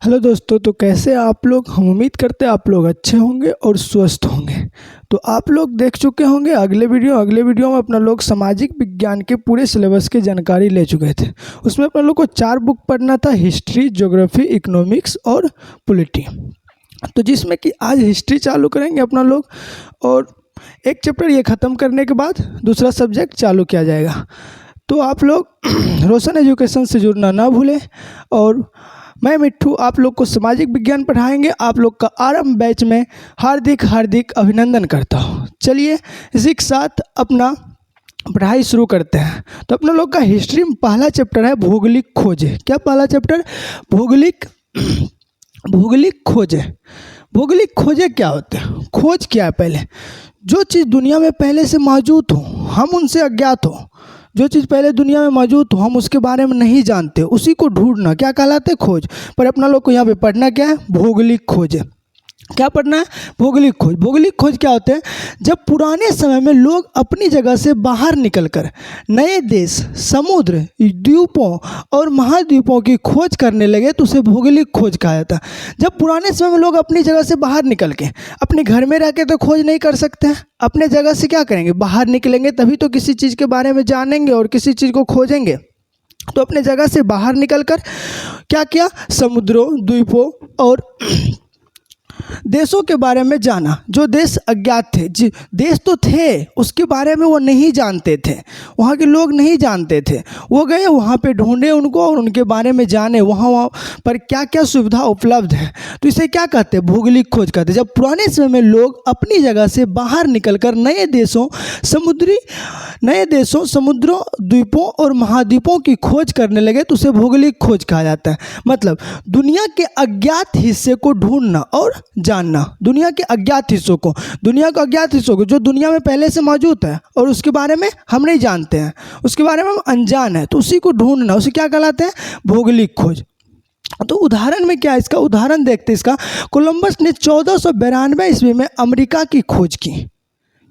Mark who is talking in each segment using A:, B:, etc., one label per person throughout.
A: Hello दोस्तों, तो कैसे आप लोग। हम उम्मीद करते हैं आप लोग अच्छे होंगे और स्वस्थ होंगे। तो आप लोग देख चुके होंगे अगले वीडियो में अपना लोग सामाजिक विज्ञान के पूरे सिलेबस की जानकारी ले चुके थे। उसमें अपना लोग को 4 बुक पढ़ना था, हिस्ट्री, ज्योग्राफी, इकोनॉमिक्स और पॉलिटी। तो जिसमें कि आज हिस्ट्री चालू करेंगे अपना लोग, और एक चैप्टर ये ख़त्म करने के बाद दूसरा सब्जेक्ट चालू किया जाएगा। तो आप लोग रोशन एजुकेशन से जुड़ना ना भूलें। और मैं मिट्ठू आप लोग को सामाजिक विज्ञान पढ़ाएंगे। आप लोग का आरंभ बैच में हार्दिक अभिनंदन करता हूँ। चलिए इसी के साथ अपना पढ़ाई शुरू करते हैं। तो अपना लोग का हिस्ट्री में पहला चैप्टर है भौगोलिक खोजें। क्या पहला चैप्टर? भौगोलिक खोजें। भौगोलिक खोजें क्या होते हैं? खोज क्या है? पहले जो चीज़ दुनिया में पहले से मौजूद हो, हम उनसे अज्ञात हो। जो चीज़ पहले दुनिया में मौजूद हो, हम उसके बारे में नहीं जानते, उसी को ढूंढना क्या कहलाते हैं? खोज। पर अपना लोग को यहाँ पे पढ़ना क्या है? भौगोलिक खोज। क्या पढ़ना है? भौगोलिक खोज। भौगोलिक खोज क्या होते हैं? जब पुराने समय में लोग अपनी जगह से बाहर निकलकर नए देश, समुद्र, द्वीपों और महाद्वीपों की खोज करने लगे तो उसे भौगोलिक खोज कहा जाता है। जब पुराने समय में लोग अपनी जगह से बाहर निकल के, अपने घर में रह के तो खोज नहीं कर सकते हैं, अपने जगह से क्या करेंगे? बाहर निकलेंगे, तभी तो किसी चीज़ के बारे में जानेंगे और किसी चीज़ को खोजेंगे। तो अपने जगह से बाहर निकलकर क्या किया? समुद्रों, द्वीपों और देशों के बारे में जाना। जो देश अज्ञात थे, देश तो थे, उसके बारे में वो नहीं जानते थे, वहाँ के लोग नहीं जानते थे। वो गए वहाँ पे, ढूंढे उनको और उनके बारे में जाने वहाँ पर क्या क्या सुविधा उपलब्ध है। तो इसे क्या कहते हैं? भौगोलिक खोज कहते हैं। जब पुराने समय में लोग अपनी जगह से बाहर निकलकर नए देशों, समुद्रों, द्वीपों और महाद्वीपों की खोज करने लगे तो उसे भौगोलिक खोज कहा जाता है। मतलब दुनिया के अज्ञात हिस्से को ढूंढना और जानना। दुनिया के अज्ञात हिस्सों को, जो दुनिया में पहले से मौजूद है और उसके बारे में हम नहीं जानते हैं, उसके बारे में हम अनजान है, तो उसी को ढूंढना, उसे क्या कहलाते हैं? भौगोलिक खोज। तो उदाहरण में क्या है इसका? उदाहरण देखते हैं इसका। कोलंबस ने 1492 ईस्वी में अमेरिका की खोज की।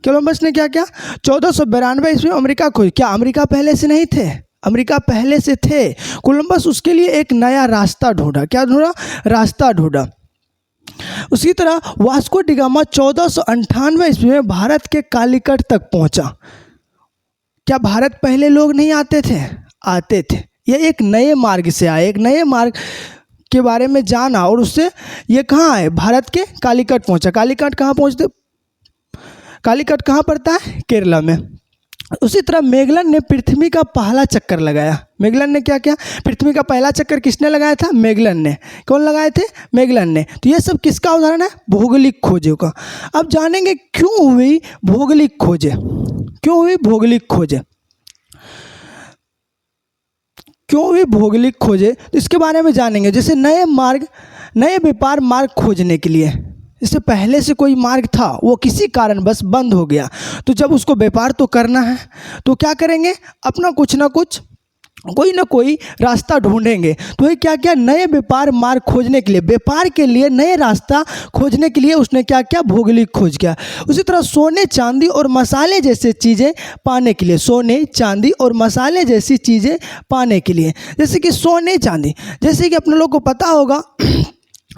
A: कोलंबस ने क्या किया? 1492 ईस्वी में अमेरिका खोज। क्या अमेरिका पहले से नहीं थे? अमेरिका पहले से थे। कोलंबस उसके लिए एक नया रास्ता ढूंढा। क्या ढूंढा? रास्ता ढूंढा। उसी तरह वास्को डी गामा 1498 ईस्वी में भारत के कालीकट तक पहुंचा। क्या भारत पहले लोग नहीं आते थे? आते थे। ये एक नए मार्ग से आए, एक नए मार्ग के बारे में जाना और उससे ये कहाँ आए? भारत के कालीकट पहुंचा। कालीकट कहाँ पहुंचते? कालीकट कहाँ पड़ता है? केरला में। उसी तरह मेगलन ने पृथ्वी का पहला चक्कर लगाया। मेगलन ने क्या किया? पृथ्वी का पहला चक्कर किसने लगाया था? मेगलन ने। कौन लगाए थे? मेगलन ने। तो ये सब किसका उदाहरण है? भौगोलिक खोजों का। अब जानेंगे क्यों हुई भौगोलिक खोजें। क्यों हुई भौगोलिक खोजें? क्यों हुई भौगोलिक खोजें? तो इसके बारे में जानेंगे। जैसे नए व्यापार मार्ग खोजने के लिए, इससे पहले से कोई मार्ग था, वो किसी कारण बस बंद हो गया, तो जब उसको व्यापार तो करना है तो क्या करेंगे? अपना कुछ ना कुछ, कोई ना कोई रास्ता ढूंढेंगे। तो ये क्या क्या? नए व्यापार मार्ग खोजने के लिए, व्यापार के लिए नए रास्ता खोजने के लिए उसने क्या क्या? भौगोलिक खोज किया। उसी तरह सोने, चांदी और मसाले जैसे चीज़ें पाने के लिए, सोने, चांदी और मसाले जैसी चीज़ें पाने के लिए, जैसे कि सोने, चांदी, जैसे कि अपने लोग को पता होगा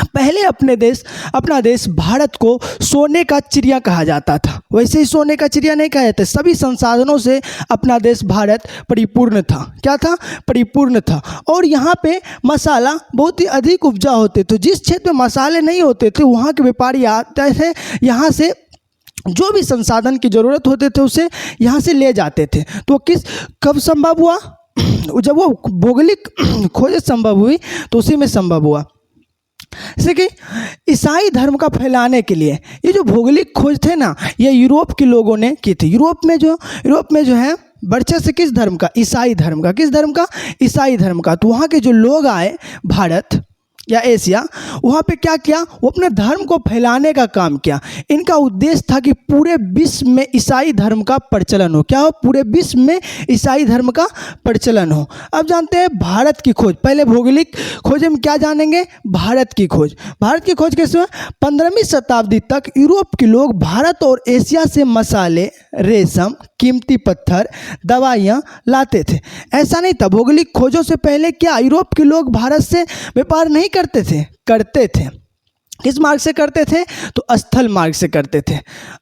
A: पहले अपना देश भारत को सोने का चिड़िया कहा जाता था। वैसे ही सोने का चिड़िया नहीं कहा जाता। सभी संसाधनों से अपना देश भारत परिपूर्ण था। क्या था? परिपूर्ण था। और यहाँ पे मसाला बहुत ही अधिक उपजा होते थे। जिस क्षेत्र में मसाले नहीं होते थे, वहाँ के व्यापारी आते थे, यहाँ से जो भी संसाधन की ज़रूरत होते थे उसे यहाँ से ले जाते थे। तो कब संभव हुआ? जब वो भौगोलिक खोज संभव हुई तो उसी में संभव हुआ। जैसे कि ईसाई धर्म का फैलाने के लिए ये जो भौगोलिक खोज थे ना, ये यूरोप के लोगों ने की थी। यूरोप में जो है वर्चस्व किस धर्म का? ईसाई धर्म का। किस धर्म का? ईसाई धर्म का। तो वहाँ के जो लोग आए भारत या एशिया, वहाँ पे क्या किया? वो अपने धर्म को फैलाने का काम किया। इनका उद्देश्य था कि पूरे विश्व में ईसाई धर्म का प्रचलन हो। क्या हो? पूरे विश्व में ईसाई धर्म का प्रचलन हो। अब जानते हैं भारत की खोज। पहले भौगोलिक खोज में क्या जानेंगे? भारत की खोज। भारत की खोज कैसे हुआ? 15वीं शताब्दी तक यूरोप के लोग भारत और एशिया से मसाले, रेशम, कीमती पत्थर, दवाइयाँ लाते थे। ऐसा नहीं था। भौगोलिक खोजों से पहले क्या यूरोप के लोग भारत से व्यापार नहीं करते थे? करते थे। किस मार्ग से करते थे? तो स्थल मार्ग से करते थे,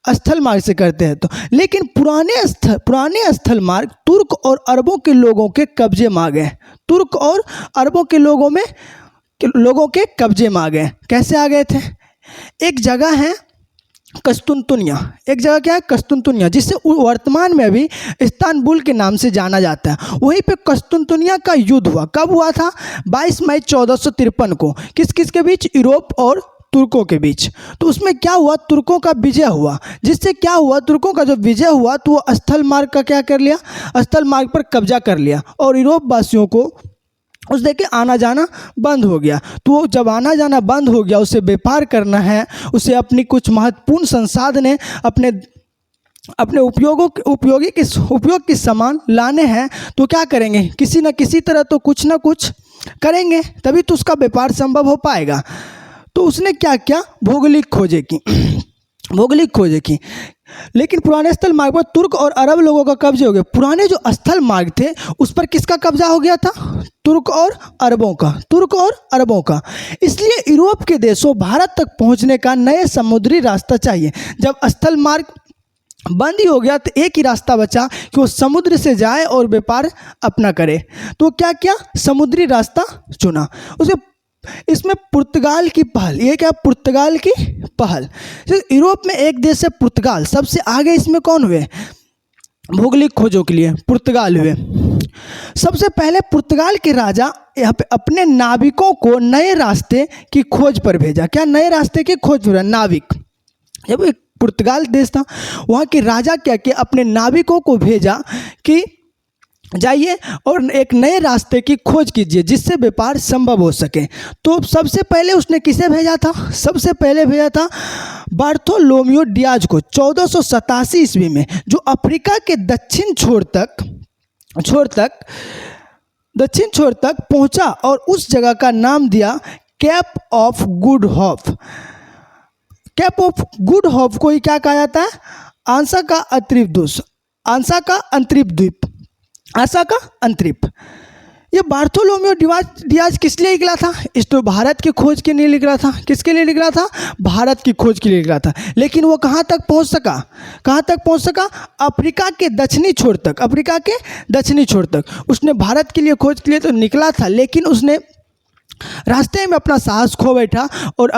A: स्थल मार्ग से करते हैं। तो लेकिन पुराने स्थल मार्ग तुर्क और अरबों के लोगों के कब्जे में आ गए। तुर्क और अरबों के लोगों के कब्जे में आ गए। कैसे आ गए थे? एक जगह है कस्तुनतुनिया, एक जगह क्या है? कस्तुनतुनिया, जिसे वर्तमान में अभी इस्तांबुल के नाम से जाना जाता है। वहीं पे कस्तुनतुनिया का युद्ध हुआ। कब हुआ था? 22 मई 1453 को। किस किस के बीच? यूरोप और तुर्कों के बीच। तो उसमें क्या हुआ? तुर्कों का विजय हुआ। जिससे क्या हुआ? तुर्कों का जब विजय हुआ तो वो स्थल मार्ग का क्या कर लिया? स्थल मार्ग पर कब्जा कर लिया और यूरोप वासियों को उस देखे आना जाना बंद हो गया। तो जब आना जाना बंद हो गया, उसे व्यापार करना है, उसे अपनी कुछ महत्वपूर्ण संसाधन अपने उपयोग के सामान लाने हैं, तो क्या करेंगे? किसी न किसी तरह तो कुछ ना कुछ करेंगे, तभी तो उसका व्यापार संभव हो पाएगा। तो उसने क्या किया? भौगोलिक खोजें की। लेकिन पुराने स्थल मार्ग पर तुर्क और अरब लोगों का कब्जे हो गए। पुराने जो स्थल मार्ग थे उस पर किसका कब्जा हो गया था? तुर्क और अरबों का। इसलिए यूरोप के देशों भारत तक पहुंचने का नए समुद्री रास्ता चाहिए। जब स्थल मार्ग बंद ही हो गया तो एक ही रास्ता बचा कि वो समुद्र से जाए और व्यापार अपना करे। तो क्या किया? समुद्री रास्ता चुना। इसमें पुर्तगाल की पहल। ये क्या? पुर्तगाल की पहल। यूरोप में एक देश है पुर्तगाल, सबसे आगे इसमें कौन हुए? भौगोलिक खोजों के लिए पुर्तगाल हुए। सबसे पहले पुर्तगाल के राजा यहाँ पे अपने नाविकों को नए रास्ते की खोज पर भेजा। क्या? नए रास्ते की खोज पर। नाविक, जब एक पुर्तगाल देश था, वहाँ के राजा क्या किया? अपने नाविकों को भेजा कि जाइए और एक नए रास्ते की खोज कीजिए जिससे व्यापार संभव हो सके। तो सबसे पहले उसने किसे भेजा था? सबसे पहले भेजा था बार्थोलोमियो डियाज को 1487 ईस्वी में, जो अफ्रीका के दक्षिण छोर तक पहुंचा और उस जगह का नाम दिया cap of good hope. Cap of good hope को ही क्या कहा जाता है? आशा का अंतरिप। ये बार्थोलोमियो डियाज किस लिए निकला था? इस तो भारत की खोज के लिए निकला था। किसके लिए निकला था? भारत की खोज के लिए निकला था। लेकिन वो कहाँ तक पहुँच सका? अफ्रीका के दक्षिणी छोर तक। उसने भारत के लिए खोज के लिए तो निकला था, लेकिन उसने रास्ते में अपना साहस खो बैठा और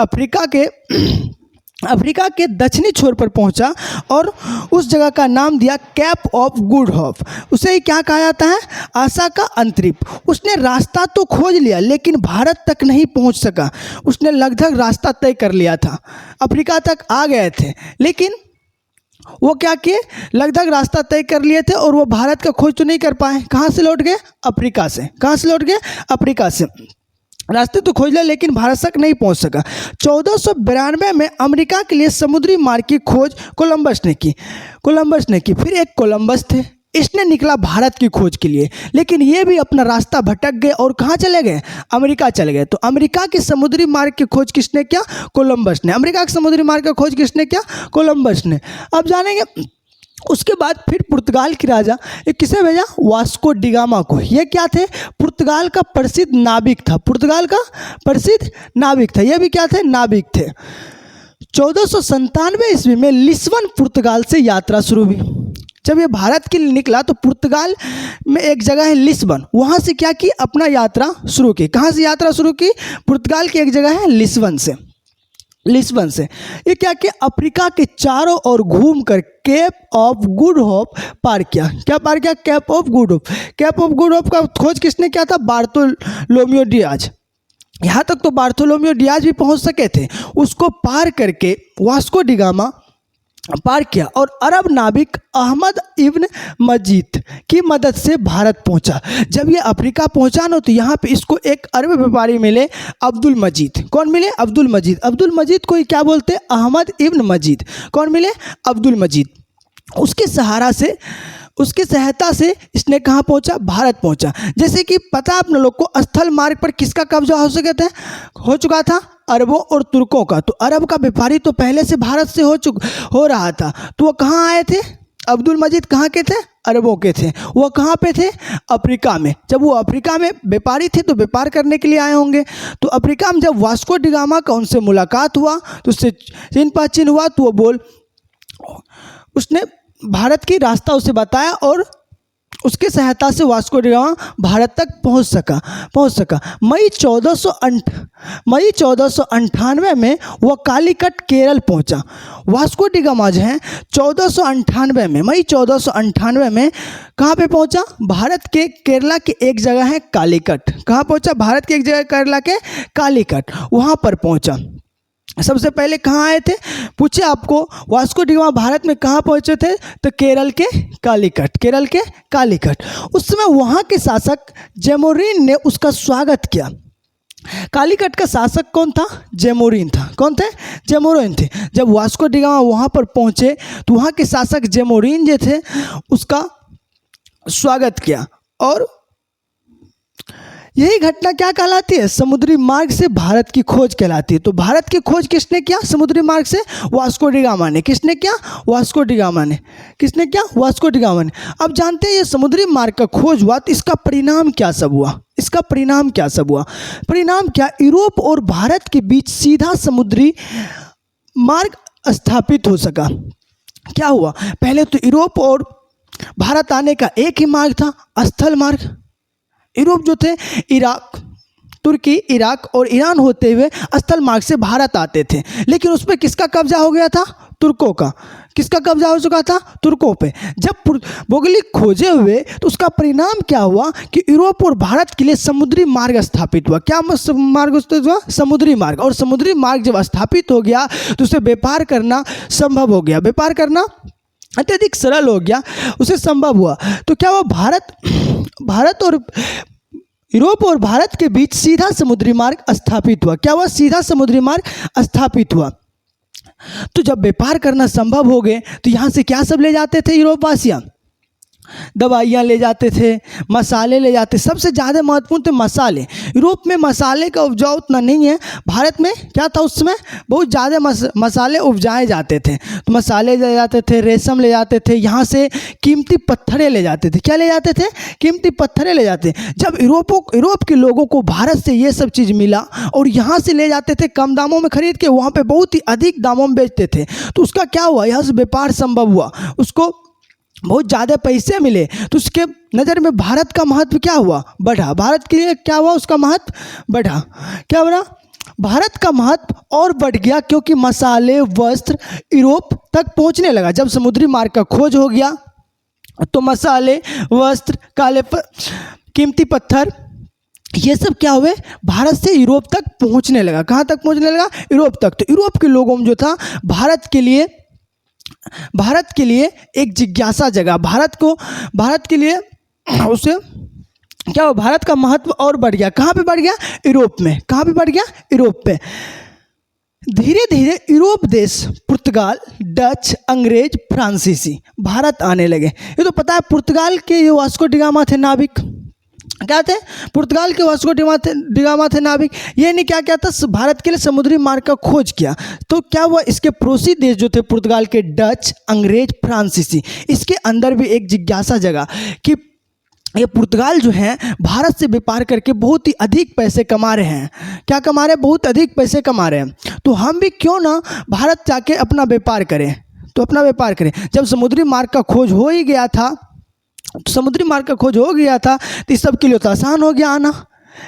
A: अफ्रीका के दक्षिणी छोर पर पहुंचा और उस जगह का नाम दिया कैप ऑफ गुड होप। उसे ही क्या कहा जाता है? आशा का अंतरिप। उसने रास्ता तो खोज लिया लेकिन भारत तक नहीं पहुंच सका। उसने लगभग रास्ता तय कर लिया था, अफ्रीका तक आ गए थे, लेकिन वो क्या किए? लगभग रास्ता तय कर लिए थे और वो भारत का खोज तो नहीं कर पाए। कहाँ से लौट गए? अफ्रीका से। अफ्रीका से रास्ते तो खोज लिया लेकिन भारत तक नहीं पहुंच सका। 1492 में अमेरिका के लिए समुद्री मार्ग की खोज कोलंबस ने की। फिर एक कोलंबस थे, इसने निकला भारत की खोज के लिए, लेकिन ये भी अपना रास्ता भटक गए और कहाँ चले गए? अमेरिका चले गए। तो अमेरिका के समुद्री मार्ग की खोज किसने किया? कोलंबस ने। अमेरिका के समुद्री मार्ग की खोज किसने किया? कोलंबस ने। अब जानेंगे उसके बाद फिर पुर्तगाल के राजा किसे भेजा? वास्को डिगामा को। ये क्या थे? पुर्तगाल का प्रसिद्ध नाविक था। ये भी क्या थे? नाविक थे। 1497 ईस्वी में लिस्बन पुर्तगाल से यात्रा शुरू हुई। जब ये भारत के लिए निकला तो पुर्तगाल में एक जगह है लिस्बन, वहाँ से क्या की? अपना यात्रा शुरू की। कहाँ से यात्रा शुरू की? पुर्तगाल की एक जगह है लिस्बन से। ये क्या किया? अफ्रीका के चारों ओर घूमकर कैप ऑफ गुड होप पार किया। क्या पार किया? कैप ऑफ गुड होप का खोज किसने किया था? Bartolomeu Diaz. यहाँ तक तो बार्थोलोमियो डियाज भी पहुँच सके थे। उसको पार करके वास्को डिगामा पार किया और अरब नाविक अहमद इब्न मजीद की मदद से भारत पहुंचा। जब ये अफ्रीका पहुंचा ना, तो यहाँ पे इसको एक अरब व्यापारी मिले, अब्दुल मजीद। कौन मिले? अब्दुल मजीद को क्या बोलते हैं? अहमद इब्न मजीद। कौन मिले? अब्दुल मजीद। उसकी सहायता से इसने कहाँ पहुंचा? भारत पहुंचा। जैसे कि पता है अपने लोग को, स्थल मार्ग पर किसका कब्जा हो चुका था? अरबों और तुर्कों का। तो अरब का व्यापारी तो पहले से भारत से हो रहा था, तो वो कहाँ आए थे? अब्दुल मजीद कहाँ के थे? अरबों के थे। वो कहाँ पे थे? अफ्रीका में। जब वो अफ्रीका में व्यापारी थे तो व्यापार करने के लिए आए होंगे। तो अफ्रीका में जब वास्को डी गामा का उनसे मुलाकात हुआ तो उससे चिन पहचान हुआ, तो वो उसने भारत की रास्ता उसे बताया और उसकी सहायता से वास्को डी गामा भारत तक पहुंच सका। मई 1498 में वह कालीकट केरल पहुंचा। वास्को डी गामा जो है मई 1498 में कहाँ पे पहुंचा? भारत के केरला की एक जगह है कालीकट। कहाँ पहुंचा? भारत की एक जगह केरला के कालीकट, वहाँ पर पहुंचा। सबसे पहले कहाँ आए थे? पूछे आपको वास्को डी गामा भारत में कहाँ पहुँचे थे? तो केरल के कालीकट। उस समय वहाँ के शासक जेमोरिन ने उसका स्वागत किया। कालीकट का शासक कौन था? जेमोरिन था। कौन थे? जेमोरिन थे। जब वास्को डी गामा वहाँ पर पहुँचे तो वहाँ के शासक जेमोरिन जो थे उसका स्वागत किया। और यही घटना क्या कहलाती है? समुद्री मार्ग से भारत की खोज कहलाती है। तो भारत की खोज किसने किया? समुद्री मार्ग से वास्को डी गामा ने। किसने किया? वास्को डी गामा ने। किसने किया? वास्को डी गामा ने। अब जानते हैं ये समुद्री मार्ग का खोज हुआ तो इसका परिणाम क्या सब हुआ? परिणाम क्या? यूरोप और भारत के बीच सीधा समुद्री मार्ग स्थापित हो सका। क्या हुआ? पहले तो यूरोप और भारत आने का एक ही मार्ग था, स्थल मार्ग। यूरोप जो थे तुर्की, इराक और ईरान होते हुए स्थल मार्ग से भारत आते थे, लेकिन उस पर किसका कब्जा हो गया था? तुर्कों का। किसका कब्जा हो चुका था? तुर्कों पे। जब भौगोलिक खोजे हुए तो उसका परिणाम क्या हुआ कि यूरोप और भारत के लिए समुद्री मार्ग स्थापित हुआ। क्या मार्ग स्थापित हुआ? समुद्री मार्ग। और समुद्री मार्ग जब स्थापित हो गया तो उसे व्यापार करना संभव हो गया। व्यापार करना अत्यधिक सरल हो गया, उसे संभव हुआ। तो क्या हुआ? भारत और यूरोप और भारत के बीच सीधा समुद्री मार्ग स्थापित हुआ। क्या हुआ? सीधा समुद्री मार्ग स्थापित हुआ। तो जब व्यापार करना संभव हो गए तो यहाँ से क्या सब ले जाते थे यूरोपवासियाँ? दवाइयाँ ले जाते थे, मसाले ले जाते। सबसे ज़्यादा महत्वपूर्ण थे मसाले। यूरोप में मसाले का उपजाऊ उतना नहीं है। भारत में क्या था? उस समय बहुत ज़्यादा मसाले उपजाए जाते थे। तो मसाले ले जाते थे, रेशम ले जाते थे, यहाँ से कीमती पत्थरें ले जाते थे। क्या ले जाते थे? कीमती पत्थरें ले जाते। जब यूरोप के लोगों को भारत से ये सब चीज़ मिला और यहाँ से ले जाते थे कम दामों में खरीद के, वहाँ पर बहुत ही अधिक दामों में बेचते थे। तो उसका क्या हुआ? यहाँ से व्यापार संभव हुआ, उसको बहुत ज़्यादा पैसे मिले। तो उसके नज़र में भारत का महत्व क्या हुआ? बढ़ा। भारत के लिए क्या हुआ? उसका महत्व बढ़ा। क्या बढ़ा? भारत का महत्व और बढ़ गया, क्योंकि मसाले, वस्त्र यूरोप तक पहुंचने लगा। जब समुद्री मार्ग का खोज हो गया तो मसाले, वस्त्र, कीमती पत्थर, ये सब क्या हुए? भारत से यूरोप तक पहुंचने लगा। कहाँ तक पहुंचने लगा? यूरोप तक। तो यूरोप के लोगों में जो था भारत के लिए एक जिज्ञासा जगा। भारत के लिए उसे क्या हुआ? भारत का महत्व और बढ़ गया। कहाँ पे बढ़ गया? यूरोप में। कहाँ पे बढ़ गया? यूरोप पे। धीरे धीरे यूरोप देश पुर्तगाल, डच, अंग्रेज, फ्रांसीसी भारत आने लगे। ये तो पता है पुर्तगाल के ये वास्को डी गामा थे नाविक। क्या थे? पुर्तगाल के वास्को डी गामा थे नाविक। ये नहीं क्या था? भारत के लिए समुद्री मार्ग का खोज किया। तो क्या हुआ? इसके पड़ोसी देश जो थे पुर्तगाल के, डच, अंग्रेज, फ्रांसीसी, इसके अंदर भी एक जिज्ञासा जगा कि ये पुर्तगाल जो हैं भारत से व्यापार करके बहुत ही अधिक पैसे कमा रहे हैं। क्या कमा रहे हैं? बहुत अधिक पैसे कमा रहे हैं। तो हम भी क्यों ना भारत जाके अपना व्यापार करें। तो अपना व्यापार करें। जब समुद्री मार्ग का खोज हो ही गया था तो इस सब के लिए तो आसान हो गया आना।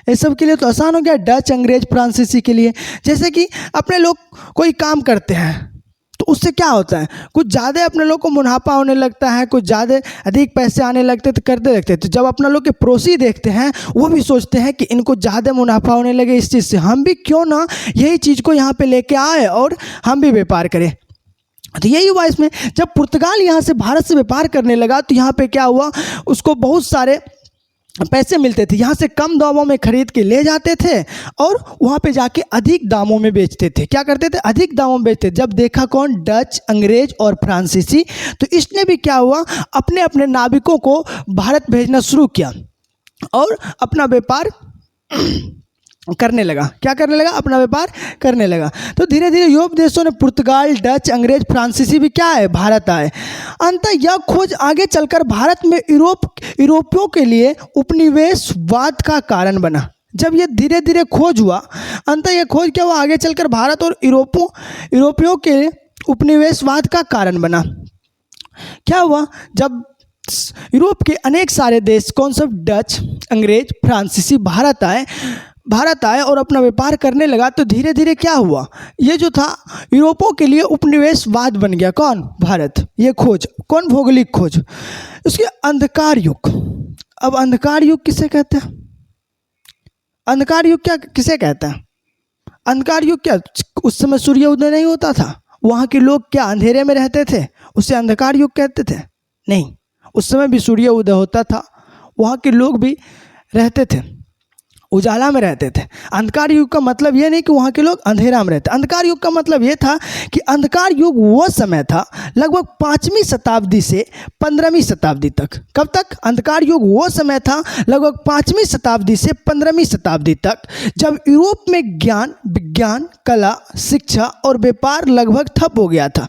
A: इस सब के लिए तो आसान हो गया, डच, अंग्रेज, फ्रांसीसी के लिए। जैसे कि अपने लोग कोई काम करते हैं तो उससे क्या होता है? कुछ ज़्यादा अपने लोग को मुनाफा होने लगता है, कुछ ज़्यादा अधिक पैसे आने लगते तो करते लगते। तो जब अपना लोग के पड़ोसी देखते हैं वो भी सोचते हैं कि इनको ज़्यादा मुनाफा होने लगे इस चीज़ से, हम भी क्यों ना यही चीज़ को यहाँ पे लेके आए और हम भी व्यापार करें। तो यही हुआ इसमें। जब पुर्तगाल यहाँ से भारत से व्यापार करने लगा तो यहाँ पे क्या हुआ? उसको बहुत सारे पैसे मिलते थे। यहाँ से कम दामों में खरीद के ले जाते थे और वहाँ पे जाके अधिक दामों में बेचते थे। क्या करते थे? अधिक दामों में बेचते। जब देखा कौन? डच, अंग्रेज और फ्रांसीसी, तो इसने भी क्या हुआ? अपने अपने नाविकों को भारत भेजना शुरू किया और अपना व्यापार करने लगा। क्या करने लगा? अपना व्यापार करने लगा। तो धीरे धीरे यूरोप देशों ने पुर्तगाल, डच, अंग्रेज, फ्रांसीसी भी क्या है? भारत आए। अंततः यह खोज आगे चलकर भारत में यूरोपियों के लिए उपनिवेशवाद का कारण बना। जब ये धीरे धीरे खोज हुआ, अंततः यह खोज क्या हुआ? आगे चलकर भारत और यूरोपियों के उपनिवेशवाद का कारण बना। क्या हुआ? जब यूरोप के अनेक सारे देश, कौन सब? डच, अंग्रेज, फ्रांसीसी भारत आए और अपना व्यापार करने लगा, तो धीरे धीरे क्या हुआ? ये जो था यूरोपों के लिए उपनिवेशवाद बन गया। कौन? भारत। ये खोज कौन? भौगोलिक खोज। उसके अंधकार युग। अब अंधकार युग किसे कहते हैं? अंधकार युग क्या किसे कहते हैं? अंधकार युग क्या? उस समय सूर्य उदय नहीं होता था, वहाँ के लोग क्या अंधेरे में रहते थे, उसे अंधकार युग कहते थे? नहीं, उस समय भी सूर्य उदय होता था, वहाँ के लोग भी रहते थे, उजाला में रहते थे। अंधकार युग का मतलब ये नहीं कि वहाँ के लोग अंधेरा में रहते। अंधकार युग का मतलब ये था कि अंधकार युग वो समय था लगभग 5वीं शताब्दी से 15वीं शताब्दी तक। कब तक? अंधकार युग वो समय था लगभग 5वीं शताब्दी से 15वीं शताब्दी तक, जब यूरोप में ज्ञान, विज्ञान, कला, शिक्षा और व्यापार लगभग ठप हो गया था।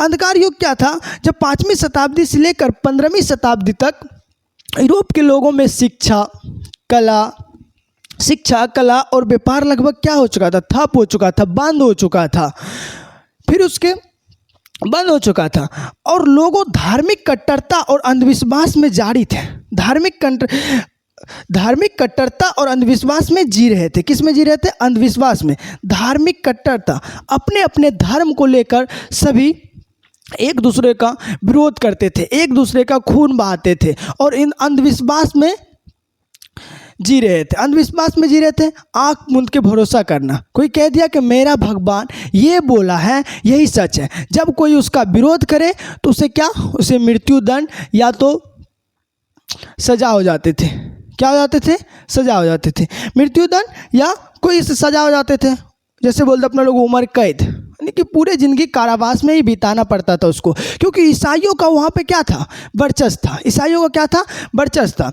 A: अंधकार युग क्या था? जब 5वीं शताब्दी से लेकर 15वीं शताब्दी तक यूरोप के लोगों में शिक्षा, कला और व्यापार लगभग क्या हो चुका था? ठप हो चुका था, बंद हो चुका था। फिर उसके बंद हो चुका था और लोगों धार्मिक कट्टरता और अंधविश्वास में जारी थे। धार्मिक कट्टरता और अंधविश्वास में जी रहे थे। किस में जी रहे थे? अंधविश्वास में। धार्मिक कट्टरता, अपने अपने धर्म को लेकर सभी एक दूसरे का विरोध करते थे, एक दूसरे का खून बहाते थे और इन अंधविश्वास में जी रहे थे। अंधविश्वास में जी रहे थे। आंख मूंद के भरोसा करना। कोई कह दिया कि मेरा भगवान ये बोला है, यही सच है। जब कोई उसका विरोध करे तो उसे क्या? उसे मृत्यु दंड या तो सजा हो जाते थे। क्या हो जाते थे? सजा हो जाते थे। मृत्यु दंड या कोई सजा हो जाते थे। जैसे बोलते अपना लोग उम्र कैद, यानी कि पूरे जिंदगी कारावास में ही बिताना पड़ता था उसको, क्योंकि ईसाइयों का वहाँ पे क्या था? वर्चस्व था। ईसाइयों का क्या था? वर्चस्व था।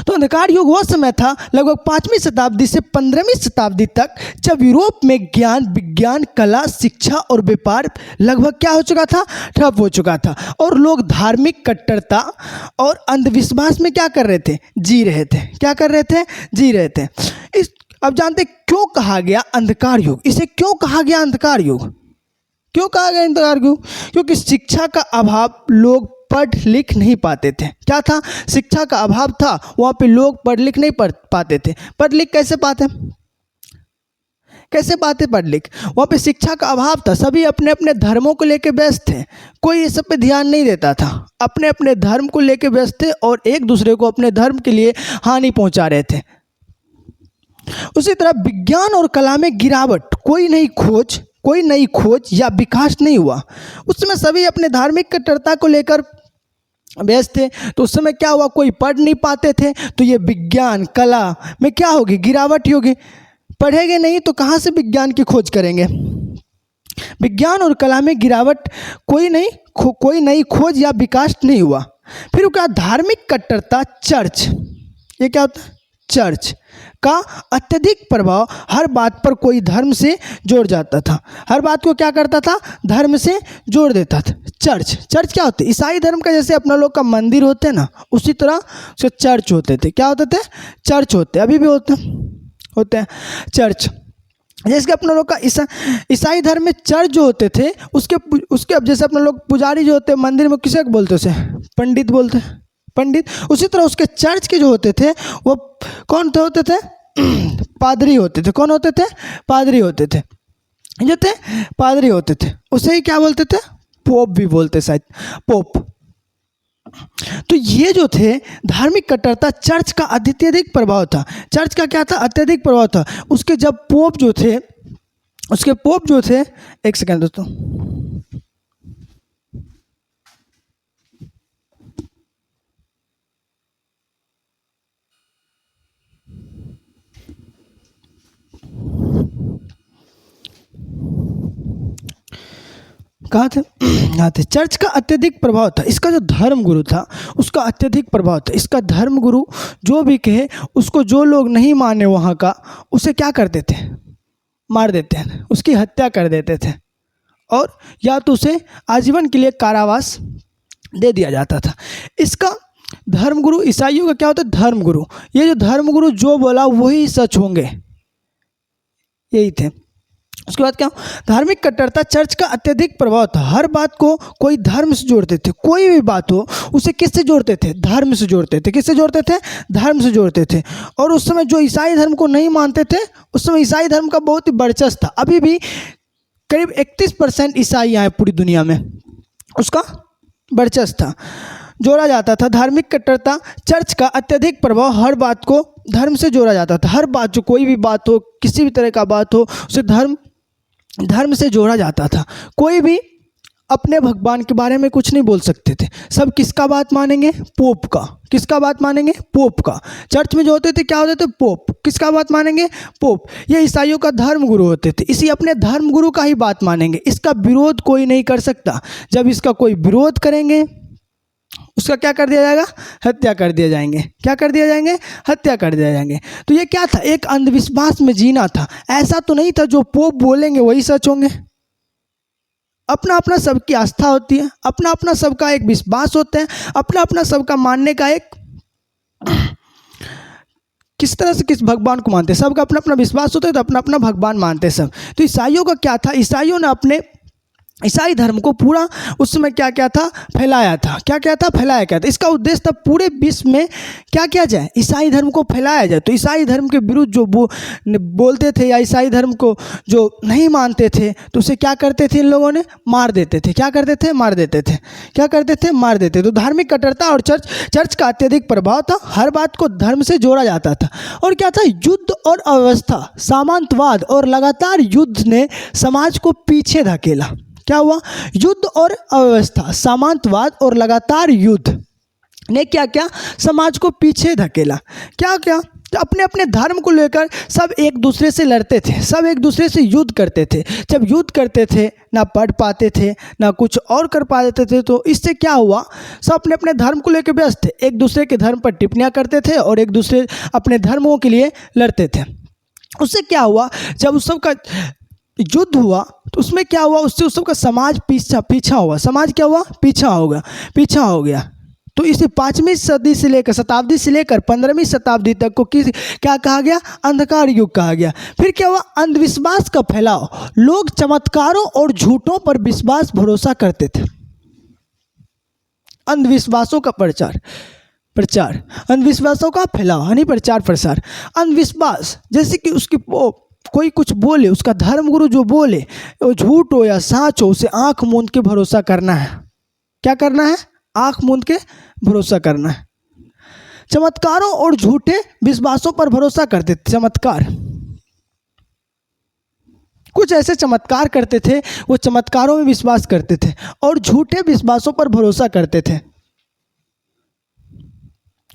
A: तो अंधकार युग वो समय था लगभग 5वीं शताब्दी से 15वीं शताब्दी तक, जब यूरोप में ज्ञान, विज्ञान, कला, शिक्षा और व्यापार लगभग क्या हो चुका था? ठप हो चुका था और लोग धार्मिक कट्टरता और अंधविश्वास में क्या कर रहे थे? जी रहे थे। क्या कर रहे थे? जी रहे थे। अब जानते क्यों कहा गया अंधकार युग? इसे क्यों कहा गया अंधकार युग? क्यों कहा गया अंधकार युग? क्योंकि शिक्षा का अभाव, लोग पढ़ लिख नहीं पाते थे। क्या था? शिक्षा का अभाव था, वहाँ पे लोग पढ़ लिख नहीं पाते थे। पढ़ लिख कैसे पाते पढ़ लिख? वहाँ पे शिक्षा का अभाव था, सभी अपने अपने धर्मों को लेकर व्यस्त थे, कोई ये सब पे ध्यान नहीं देता था। अपने अपने धर्म को लेकर व्यस्त थे और एक दूसरे को अपने धर्म के लिए हानि पहुँचा रहे थे। उसी तरह विज्ञान और कला में गिरावट, कोई नई खोज या विकास नहीं हुआ। उस समय सभी अपने धार्मिक कट्टरता को लेकर व्यस्त थे। तो उस समय क्या हुआ? कोई पढ़ नहीं पाते थे, तो ये विज्ञान, कला में क्या होगी? गिरावट होगी। पढ़ेंगे नहीं तो कहाँ से विज्ञान की खोज करेंगे? विज्ञान और कला में गिरावट, कोई नई खोज या विकास नहीं हुआ। फिर क्या? धार्मिक कट्टरता, चर्च। ये क्या होता है? चर्च का अत्यधिक प्रभाव, हर बात पर कोई धर्म से जोड़ जाता था। हर बात को क्या करता था? धर्म से जोड़ देता था। चर्च क्या होते? ईसाई धर्म का जैसे अपना लोग का मंदिर होते हैं ना, उसी तरह से चर्च होते थे। क्या होते थे? चर्च होते, अभी भी होते हैं चर्च। जैसे कि अपना लोग का ईसाई धर्म में चर्च जो होते थे, उसके अब जैसे अपना लोग पुजारी जो होते हैं मंदिर में, किसे बोलते उसे? पंडित बोलते हैं, पंडित। उसी तरह उसके चर्च के जो होते थे वो कौन होते थे? पादरी होते थे। कौन होते थे? पादरी होते थे। जो थे पादरी होते थे, उसे ही क्या बोलते थे? पोप भी बोलते शायद, पोप। तो ये जो थे धार्मिक कट्टरता, चर्च का अत्यधिक प्रभाव था। चर्च का क्या था? अत्यधिक प्रभाव था। उसके पोप जो थे, एक सेकंड दोस्तों, कहाँ थे, यहाँ थे। चर्च का अत्यधिक प्रभाव था, इसका जो धर्म गुरु था उसका अत्यधिक प्रभाव था। इसका धर्म गुरु जो भी कहे उसको, जो लोग नहीं माने वहाँ का, उसे क्या करते थे, मार देते हैं, उसकी हत्या कर देते थे, और या तो उसे आजीवन के लिए कारावास दे दिया जाता था। इसका धर्मगुरु, ईसाइयों का क्या होता है, धर्मगुरु। ये जो धर्मगुरु जो बोला वही सच होंगे, यही थे। उसके बाद क्या, धार्मिक कट्टरता, चर्च का अत्यधिक प्रभाव था। हर बात को कोई धर्म से जोड़ते थे, कोई भी बात हो उसे किससे जोड़ते थे, धर्म से जोड़ते थे। किससे जोड़ते थे, धर्म से जोड़ते थे। और उस समय जो ईसाई धर्म को नहीं मानते थे, उस समय ईसाई धर्म का बहुत ही वर्चस्व था। अभी भी करीब 31% ईसाई यहाँ पूरी दुनिया में, उसका वर्चस्व था, जोड़ा जाता था। धार्मिक कट्टरता, चर्च का अत्यधिक प्रभाव, हर बात को धर्म से जोड़ा जाता था। हर बात, जो कोई भी बात हो, किसी भी तरह का बात हो, उसे धर्म से जोड़ा जाता था। कोई भी अपने भगवान के बारे में कुछ नहीं बोल सकते थे। सब किसका बात मानेंगे, पोप का। किसका बात मानेंगे, पोप का। चर्च में जो होते थे क्या होते थे, पोप। किसका बात मानेंगे, पोप। ये ईसाइयों का धर्म गुरु होते थे, इसी अपने धर्म गुरु का ही बात मानेंगे। इसका विरोध कोई नहीं कर सकता। जब इसका कोई विरोध करेंगे उसका क्या कर दिया जाएगा, हत्या कर दिया जाएंगे। क्या कर दिया जाएंगे, हत्या कर दिया जाएंगे। तो ये क्या था, एक अंधविश्वास में जीना था। ऐसा तो नहीं था जो पोप बोलेंगे वही सच होंगे। अपना अपना सबकी आस्था होती है, अपना अपना सबका एक विश्वास होता है, अपना अपना सबका मानने का एक, किस तरह से किस भगवान को मानते हैं, सबका अपना अपना विश्वास होता है, तो अपना अपना भगवान मानते हैं सब। तो ईसाइयों का क्या था, ईसाइयों ने अपने ईसाई धर्म को पूरा उस समय क्या क्या था, फैलाया था। क्या क्या था, फैलाया क्या था। इसका उद्देश्य था पूरे विश्व में क्या किया जाए, ईसाई धर्म को फैलाया जाए। तो ईसाई धर्म के विरुद्ध जो बोलते थे या ईसाई धर्म को जो नहीं मानते थे, तो उसे क्या करते थे, इन लोगों ने मार देते थे। क्या करते थे, मार देते थे। क्या करते थे, मार देते। तो धार्मिक कट्टरता और चर्च का अत्यधिक प्रभाव था। हर बात को धर्म से जोड़ा जाता था। और क्या था, युद्ध और अव्यवस्था, सामंतवाद और लगातार युद्ध ने समाज को पीछे धकेला। क्या हुआ, युद्ध और अव्यवस्था, सामंतवाद और लगातार युद्ध ने क्या क्या, समाज को पीछे धकेला। क्या क्या, तो अपने अपने धर्म को लेकर सब एक दूसरे से लड़ते थे, सब एक दूसरे से युद्ध करते थे। जब युद्ध करते थे, ना पढ़ पाते थे, ना कुछ और कर पाते थे, तो इससे क्या हुआ, सब अपने अपने धर्म को लेकर व्यस्त थे, एक दूसरे के धर्म पर टिप्पणियाँ करते थे और एक दूसरे अपने धर्मों के लिए लड़ते थे। उससे क्या हुआ, जब उस सब का युद्ध हुआ तो उसमें क्या हुआ, उससे उस सब का समाज पीछा हुआ। समाज क्या हुआ, पीछा हो गया। तो इसे 5वीं शताब्दी से लेकर 15वीं शताब्दी तक को क्या कहा गया, अंधकार युग कहा गया। फिर क्या हुआ, अंधविश्वास का फैलाव। लोग चमत्कारों और झूठों पर विश्वास भरोसा करते थे। अंधविश्वासों का प्रचार, अंधविश्वासों का फैलाव, यानी प्रचार प्रसार। अंधविश्वास जैसे कि उसकी कोई कुछ बोले, उसका धर्मगुरु जो बोले, वो झूठ हो या सच हो, उसे आंख मूंद के भरोसा करना है। क्या करना है, आंख मूंद के भरोसा करना है। चमत्कारों और झूठे विश्वासों पर भरोसा करते थे। चमत्कार, कुछ ऐसे चमत्कार करते थे, वो चमत्कारों में विश्वास करते थे और झूठे विश्वासों पर भरोसा करते थे।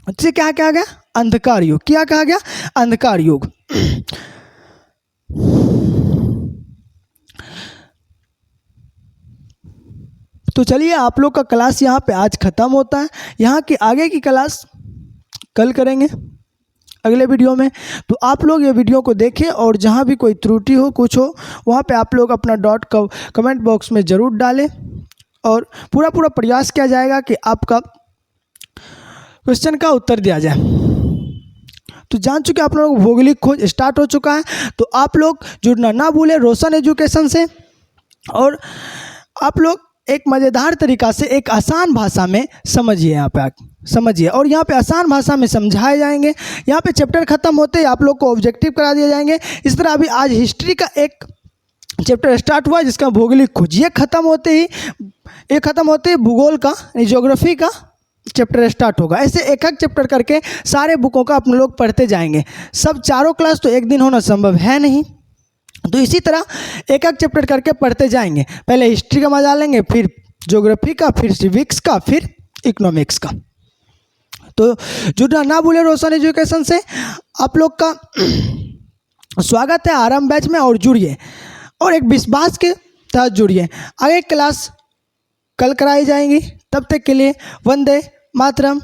A: इससे क्या कहा गया, अंधकार युग। क्या कहा गया, अंधकार युग। तो चलिए, आप लोग का क्लास यहाँ पे आज ख़त्म होता है। यहाँ की आगे की क्लास कल करेंगे अगले वीडियो में। तो आप लोग ये वीडियो को देखें और जहाँ भी कोई त्रुटि हो, कुछ हो, वहाँ पे आप लोग अपना कमेंट बॉक्स में ज़रूर डालें और पूरा प्रयास किया जाएगा कि आपका क्वेश्चन का उत्तर दिया जाए। तो जान चुके आप लोग, भौगोलिक खोज स्टार्ट हो चुका है। तो आप लोग जुड़ना ना भूलें रोशन एजुकेशन से, और आप लोग एक मज़ेदार तरीक़ा से एक आसान भाषा में समझिए। यहाँ पे समझिए, और यहाँ पे आसान भाषा में समझाए जाएंगे। यहाँ पे चैप्टर ख़त्म होते ही आप लोग को ऑब्जेक्टिव करा दिए जाएंगे। इस तरह अभी आज हिस्ट्री का एक चैप्टर स्टार्ट हुआ जिसका भौगोलिक खोज, ये ख़त्म होते ही भूगोल का, ज्योग्राफी का चैप्टर स्टार्ट होगा। ऐसे एक एक चैप्टर करके सारे बुकों का अपने लोग पढ़ते जाएंगे। सब चारों क्लास तो एक दिन होना संभव है नहीं, तो इसी तरह एक एक चैप्टर करके पढ़ते जाएंगे। पहले हिस्ट्री का मजा लेंगे, फिर ज्योग्राफी का, फिर सिविक्स का, फिर इकोनॉमिक्स का। तो जुड़ना ना भूले रोशन एजुकेशन से। आप लोग का स्वागत है आरंभ बैच में, और जुड़िए। और एक विश्वास के तहत जुड़िए। आगे क्लास कल कराई जाएंगी, तब तक के लिए वंदे मातरम।